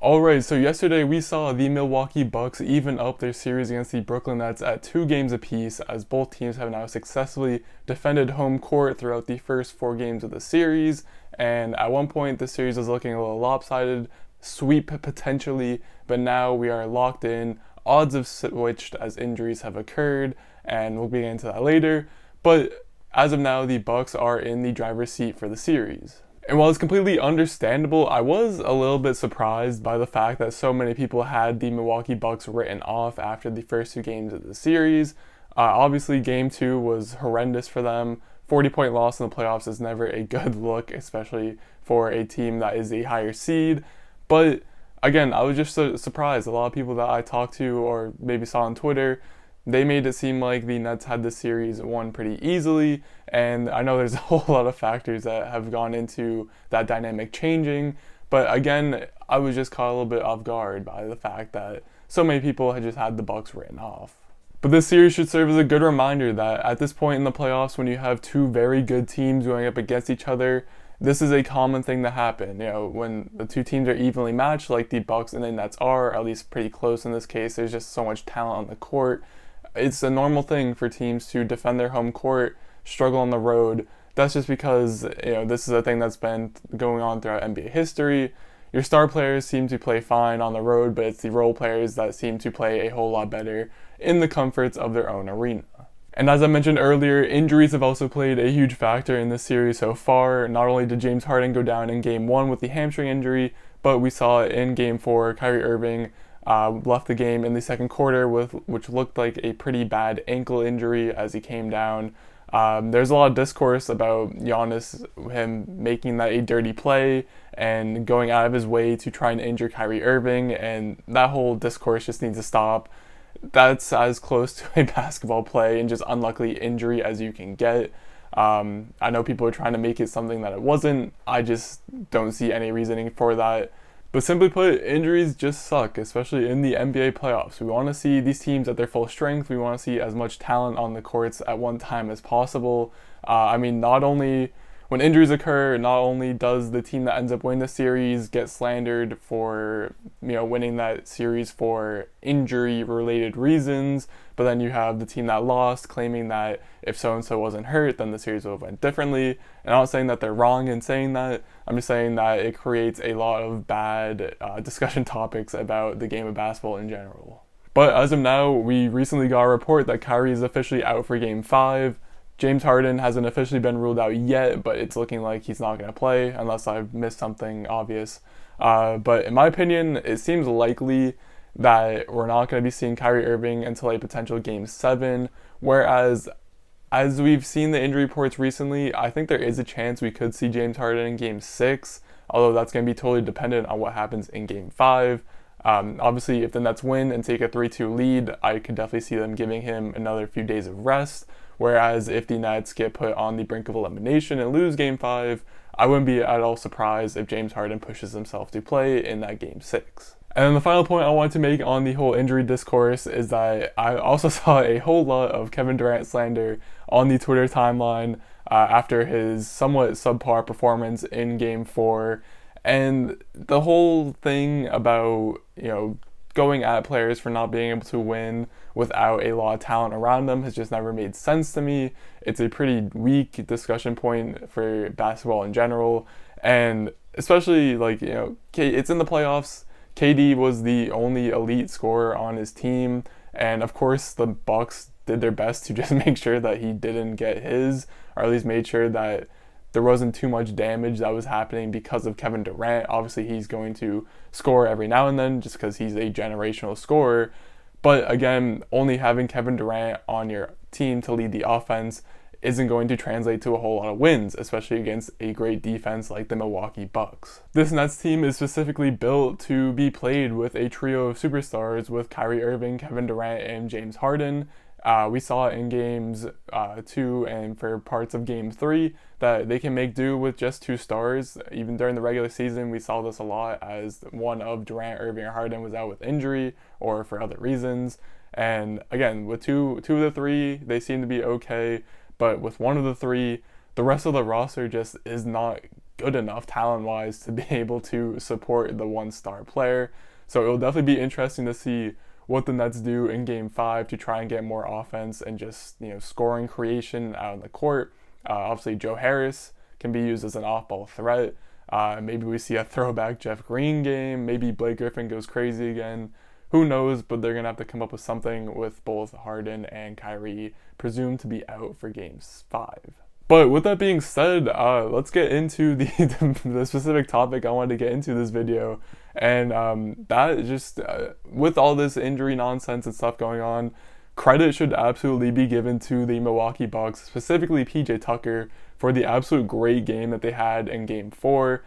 Alright, so yesterday we saw the Milwaukee Bucks even up their series against the Brooklyn Nets at 2 games apiece, as both teams have now successfully defended home court throughout the first 4 games of the series. And at one point, the series was looking a little lopsided, sweep potentially, but now we are locked in. Odds have switched as injuries have occurred, and we'll get into that later. But as of now, the Bucks are in the driver's seat for the series. And while it's completely understandable, I was a little bit surprised by the fact that so many people had the Milwaukee Bucks written off after the first 2 games of the series. Obviously, game 2 was horrendous for them. 40-point loss in the playoffs is never a good look, especially for a team that is a higher seed. But again, I was just so surprised. A lot of people that I talked to or maybe saw on Twitter, they made it seem like the Nets had the series won pretty easily, and I know there's a whole lot of factors that have gone into that dynamic changing, but again, I was just caught a little bit off guard by the fact that so many people had just had the Bucks written off. But this series should serve as a good reminder that at this point in the playoffs, when you have two very good teams going up against each other, this is a common thing to happen. You know, when the two teams are evenly matched, like the Bucks and the Nets are, at least pretty close in this case, there's just so much talent on the court. It's a normal thing for teams to defend their home court, struggle on the road. That's just because, this is a thing that's been going on throughout NBA history. Your star players seem to play fine on the road, but it's the role players that seem to play a whole lot better in the comforts of their own arena. And as I mentioned earlier, injuries have also played a huge factor in this series so far. Not only did James Harden go down in Game 1 with the hamstring injury, but we saw in Game 4, Kyrie Irving left the game in the second quarter with which looked like a pretty bad ankle injury as he came down. There's a lot of discourse about Giannis, him making that a dirty play and going out of his way to try and injure Kyrie Irving, and that whole discourse just needs to stop. That's as close to a basketball play and just unlucky injury as you can get. I know people are trying to make it something that it wasn't. I just don't see any reasoning for that. But simply put, injuries just suck, especially in the NBA playoffs. We want to see these teams at their full strength. We want to see as much talent on the courts at one time as possible. Not only when injuries occur, not only does the team that ends up winning the series get slandered for winning that series for injury-related reasons, but then you have the team that lost claiming that if so-and-so wasn't hurt, then the series would have went differently. And I'm not saying that they're wrong in saying that. I'm just saying that it creates a lot of bad discussion topics about the game of basketball in general. But as of now, we recently got a report that Kyrie is officially out for Game 5. James Harden hasn't officially been ruled out yet, but it's looking like he's not going to play unless I've missed something obvious. But in my opinion, it seems likely that we're not going to be seeing Kyrie Irving until a potential Game 7, whereas as we've seen the injury reports recently, I think there is a chance we could see James Harden in Game 6, although that's going to be totally dependent on what happens in Game 5. Obviously, if the Nets win and take a 3-2 lead, I could definitely see them giving him another few days of rest. Whereas if the Nets get put on the brink of elimination and lose Game 5, I wouldn't be at all surprised if James Harden pushes himself to play in that Game 6. And then the final point I wanted to make on the whole injury discourse is that I also saw a whole lot of Kevin Durant slander on the Twitter timeline after his somewhat subpar performance in Game 4. And the whole thing about, going at players for not being able to win without a lot of talent around them has just never made sense to me. It's a pretty weak discussion point for basketball in general. And especially, it's in the playoffs. KD was the only elite scorer on his team. And of course, the Bucks did their best to just make sure that he didn't get his, or at least made sure that there wasn't too much damage that was happening because of Kevin Durant. Obviously, he's going to score every now and then just because he's a generational scorer. But again, only having Kevin Durant on your team to lead the offense isn't going to translate to a whole lot of wins, especially against a great defense like the Milwaukee Bucks. This Nets team is specifically built to be played with a trio of superstars with Kyrie Irving, Kevin Durant, and James Harden. We saw in Games 2 and for parts of Game 3 that they can make do with just two stars. Even during the regular season, we saw this a lot as one of Durant, Irving, or Harden was out with injury or for other reasons. And again, with two of the three, they seem to be okay. But with one of the three, the rest of the roster just is not good enough talent-wise to be able to support the one-star player. So it'll definitely be interesting to see what the Nets do in Game 5 to try and get more offense and just, scoring creation out on the court. Obviously, Joe Harris can be used as an off-ball threat. Maybe we see a throwback Jeff Green game. Maybe Blake Griffin goes crazy again. Who knows, but they're going to have to come up with something with both Harden and Kyrie presumed to be out for Games 5. But with that being said, let's get into the specific topic I wanted to get into this video. And that is just, with all this injury nonsense and stuff going on, credit should absolutely be given to the Milwaukee Bucks, specifically PJ Tucker, for the absolute great game that they had in Game 4.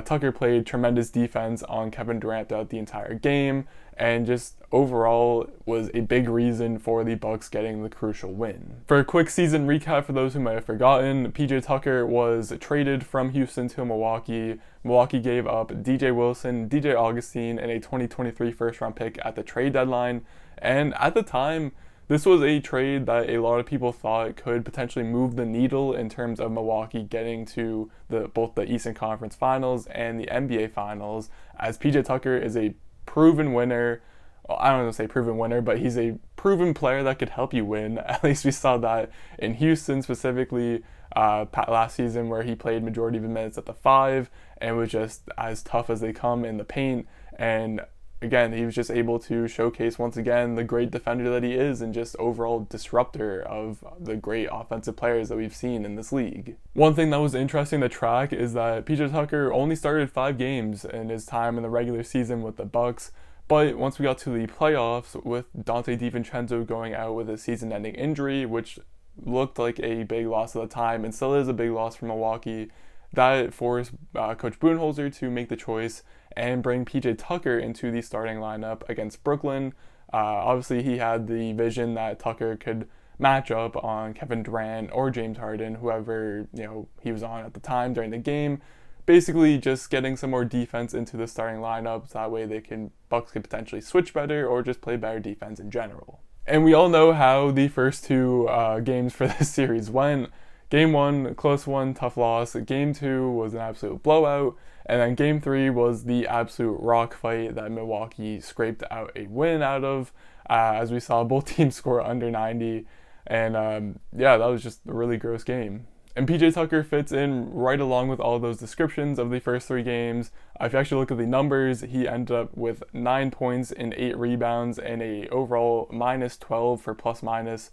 Tucker played tremendous defense on Kevin Durant throughout the entire game, and just overall was a big reason for the Bucks getting the crucial win. For a quick season recap for those who might have forgotten, PJ Tucker was traded from Houston to Milwaukee. Milwaukee gave up DJ Wilson, DJ Augustine, and a 2023 first-round pick at the trade deadline, and at the time, this was a trade that a lot of people thought could potentially move the needle in terms of Milwaukee getting to both the Eastern Conference Finals and the NBA Finals, as PJ Tucker is a proven winner. Well, I don't want to say proven winner, but he's a proven player that could help you win. At least we saw that in Houston specifically last season, where he played majority of the minutes at the 5 and was just as tough as they come in the paint. And again, he was just able to showcase once again the great defender that he is and just overall disruptor of the great offensive players that we've seen in this league. One thing that was interesting to track is that PJ Tucker only started 5 games in his time in the regular season with the Bucks, but once we got to the playoffs with Dante DiVincenzo going out with a season-ending injury, which looked like a big loss at the time and still is a big loss for Milwaukee, that forced Coach Budenholzer to make the choice and bring PJ Tucker into the starting lineup against Brooklyn. Obviously, he had the vision that Tucker could match up on Kevin Durant or James Harden, whoever he was on at the time during the game. Basically, just getting some more defense into the starting lineup, so that way Bucks could potentially switch better or just play better defense in general. And we all know how the first 2 games for this series went. Game 1, close one, tough loss. Game 2 was an absolute blowout. And then Game 3 was the absolute rock fight that Milwaukee scraped out a win out of. As we saw both teams score under 90. And that was just a really gross game. And PJ Tucker fits in right along with all those descriptions of the first 3 games. If you actually look at the numbers, he ended up with 9 points and 8 rebounds and a overall -12 for plus-minus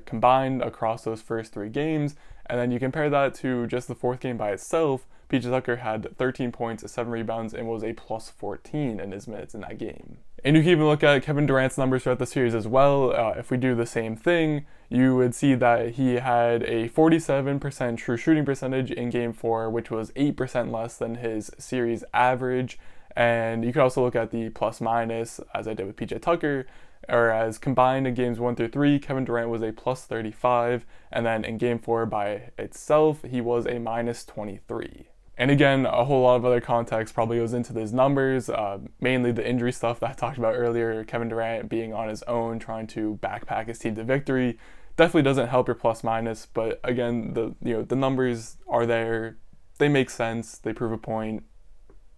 combined across those first 3 games. And then you compare that to just the 4th game by itself, PJ Tucker had 13 points, 7 rebounds, and was a +14 in his minutes in that game. And you can even look at Kevin Durant's numbers throughout the series as well. If we do the same thing, you would see that he had a 47% true shooting percentage in Game 4, which was 8% less than his series average. And you could also look at the plus-minus, as I did with PJ Tucker, or as combined in games 1 through 3, Kevin Durant was a +35, and then in Game 4 by itself, he was a -23. And again, a whole lot of other context probably goes into those numbers, mainly the injury stuff that I talked about earlier. Kevin Durant being on his own, trying to backpack his team to victory, definitely doesn't help your plus-minus, but again, the numbers are there, they make sense, they prove a point,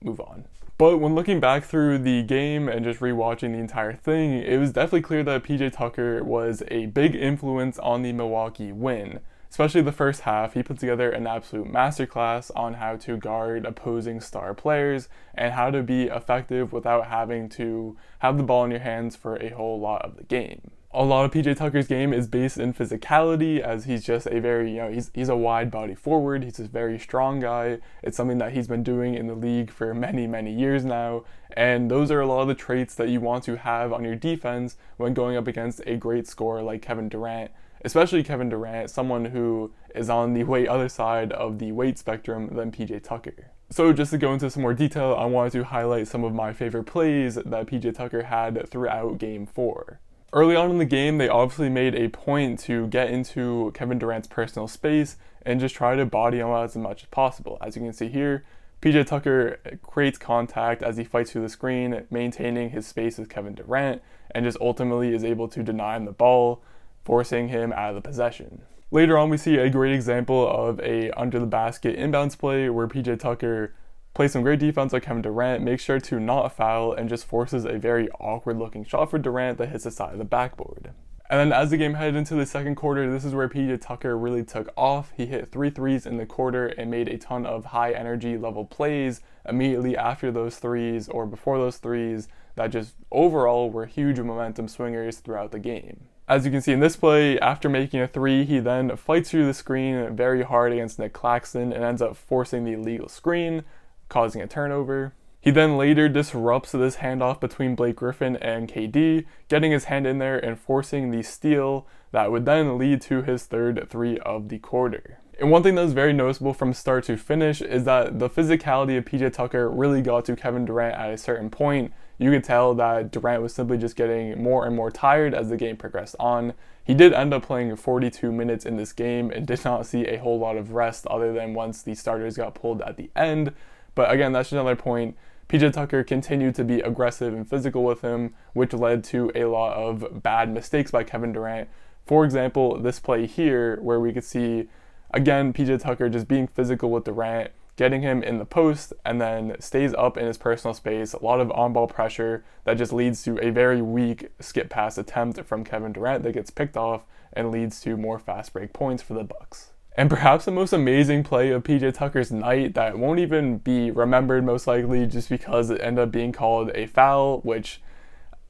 move on. But when looking back through the game and just rewatching the entire thing, it was definitely clear that PJ Tucker was a big influence on the Milwaukee win. Especially the first half, he put together an absolute masterclass on how to guard opposing star players and how to be effective without having to have the ball in your hands for a whole lot of the game. A lot of PJ Tucker's game is based in physicality, as he's just a very, he's a wide body forward. He's a very strong guy. It's something that he's been doing in the league for many, many years now. And those are a lot of the traits that you want to have on your defense when going up against a great scorer like Kevin Durant. Especially Kevin Durant, someone who is on the way other side of the weight spectrum than PJ Tucker. So just to go into some more detail, I wanted to highlight some of my favorite plays that PJ Tucker had throughout Game 4. Early on in the game, they obviously made a point to get into Kevin Durant's personal space and just try to body him out as much as possible. As you can see here, PJ Tucker creates contact as he fights through the screen, maintaining his space with Kevin Durant, and just ultimately is able to deny him the ball, forcing him out of the possession. Later on, we see a great example of a under the basket inbounds play where PJ Tucker plays some great defense like Kevin Durant, makes sure to not foul, and just forces a very awkward looking shot for Durant that hits the side of the backboard. And then as the game headed into the second quarter, this is where PJ Tucker really took off. He hit 3 threes in the quarter and made a ton of high energy level plays immediately after those threes or before those threes that just overall were huge momentum swingers throughout the game. As you can see in this play, after making a 3, he then fights through the screen very hard against Nick Claxton and ends up forcing the illegal screen, causing a turnover. He then later disrupts this handoff between Blake Griffin and KD, getting his hand in there and forcing the steal that would then lead to his third 3 of the quarter. And one thing that was very noticeable from start to finish is that the physicality of PJ Tucker really got to Kevin Durant at a certain point. You could tell that Durant was simply just getting more and more tired as the game progressed on. He did end up playing 42 minutes in this game and did not see a whole lot of rest other than once the starters got pulled at the end. But again, that's just another point. PJ Tucker continued to be aggressive and physical with him, which led to a lot of bad mistakes by Kevin Durant. For example, this play here where we could see, again, PJ Tucker just being physical with Durant, getting him in the post, and then stays up in his personal space. A lot of on-ball pressure that just leads to a very weak skip pass attempt from Kevin Durant that gets picked off and leads to more fast break points for the Bucks. And perhaps the most amazing play of PJ Tucker's night that won't even be remembered most likely just because it ended up being called a foul, which,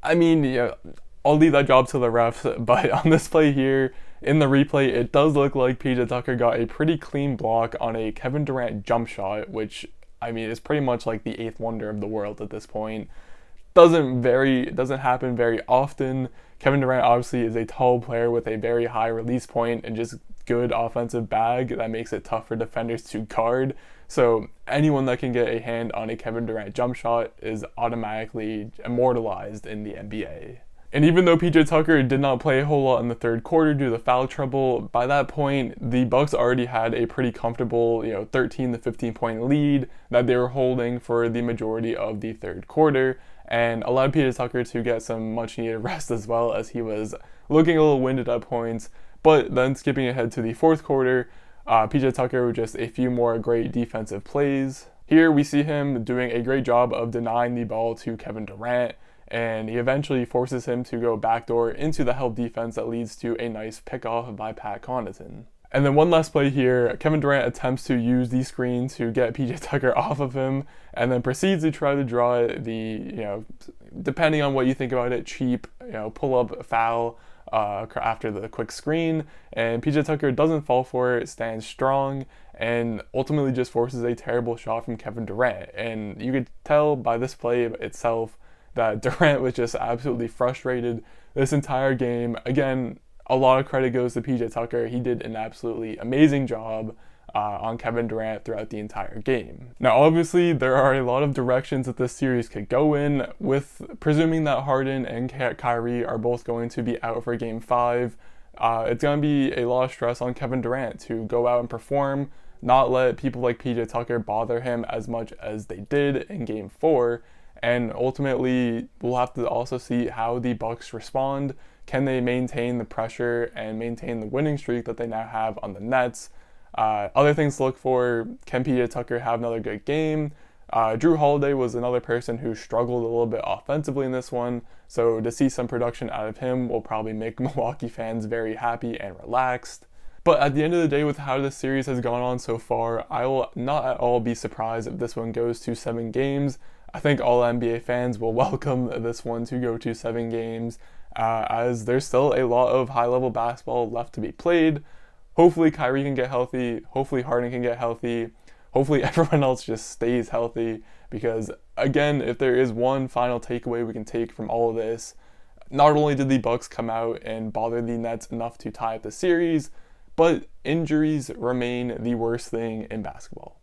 I mean, yeah, I'll leave that job to the refs, but on this play here, in the replay, it does look like PJ Tucker got a pretty clean block on a Kevin Durant jump shot, which, I mean, is pretty much like the 8th wonder of the world at this point. Doesn't happen very often. Kevin Durant obviously is a tall player with a very high release point and just good offensive bag that makes it tough for defenders to guard. So anyone that can get a hand on a Kevin Durant jump shot is automatically immortalized in the NBA. And even though PJ Tucker did not play a whole lot in the third quarter due to foul trouble, by that point, the Bucks already had a pretty comfortable, 13 to 15 point lead that they were holding for the majority of the third quarter, and allowed PJ Tucker to get some much needed rest as well, as he was looking a little winded at points. But then skipping ahead to the fourth quarter, PJ Tucker with just a few more great defensive plays. Here we see him doing a great job of denying the ball to Kevin Durant, and he eventually forces him to go backdoor into the help defense that leads to a nice pickoff by Pat Connaughton. And then one last play here, Kevin Durant attempts to use the screen to get PJ Tucker off of him, and then proceeds to try to draw the, depending on what you think about it, cheap, pull-up foul after the quick screen, and PJ Tucker doesn't fall for it, stands strong, and ultimately just forces a terrible shot from Kevin Durant. And you could tell by this play itself that Durant was just absolutely frustrated this entire game. Again, a lot of credit goes to PJ Tucker. He did an absolutely amazing job on Kevin Durant throughout the entire game. Now, obviously, there are a lot of directions that this series could go in, with presuming that Harden and Kyrie are both going to be out for Game 5. It's going to be a lot of stress on Kevin Durant to go out and perform, not let people like PJ Tucker bother him as much as they did in Game 4. And ultimately, we'll have to also see how the Bucks respond. Can they maintain the pressure and maintain the winning streak that they now have on the Nets? Other things to look for, can PJ Tucker have another good game? Drew Holiday was another person who struggled a little bit offensively in this one, so to see some production out of him will probably make Milwaukee fans very happy and relaxed. But at the end of the day, with how this series has gone on so far, I will not at all be surprised if this one goes to 7 games. I think all NBA fans will welcome this one to go to 7 games, as there's still a lot of high-level basketball left to be played. Hopefully Kyrie can get healthy, hopefully Harden can get healthy, hopefully everyone else just stays healthy, because again, if there is one final takeaway we can take from all of this, not only did the Bucks come out and bother the Nets enough to tie up the series, but injuries remain the worst thing in basketball.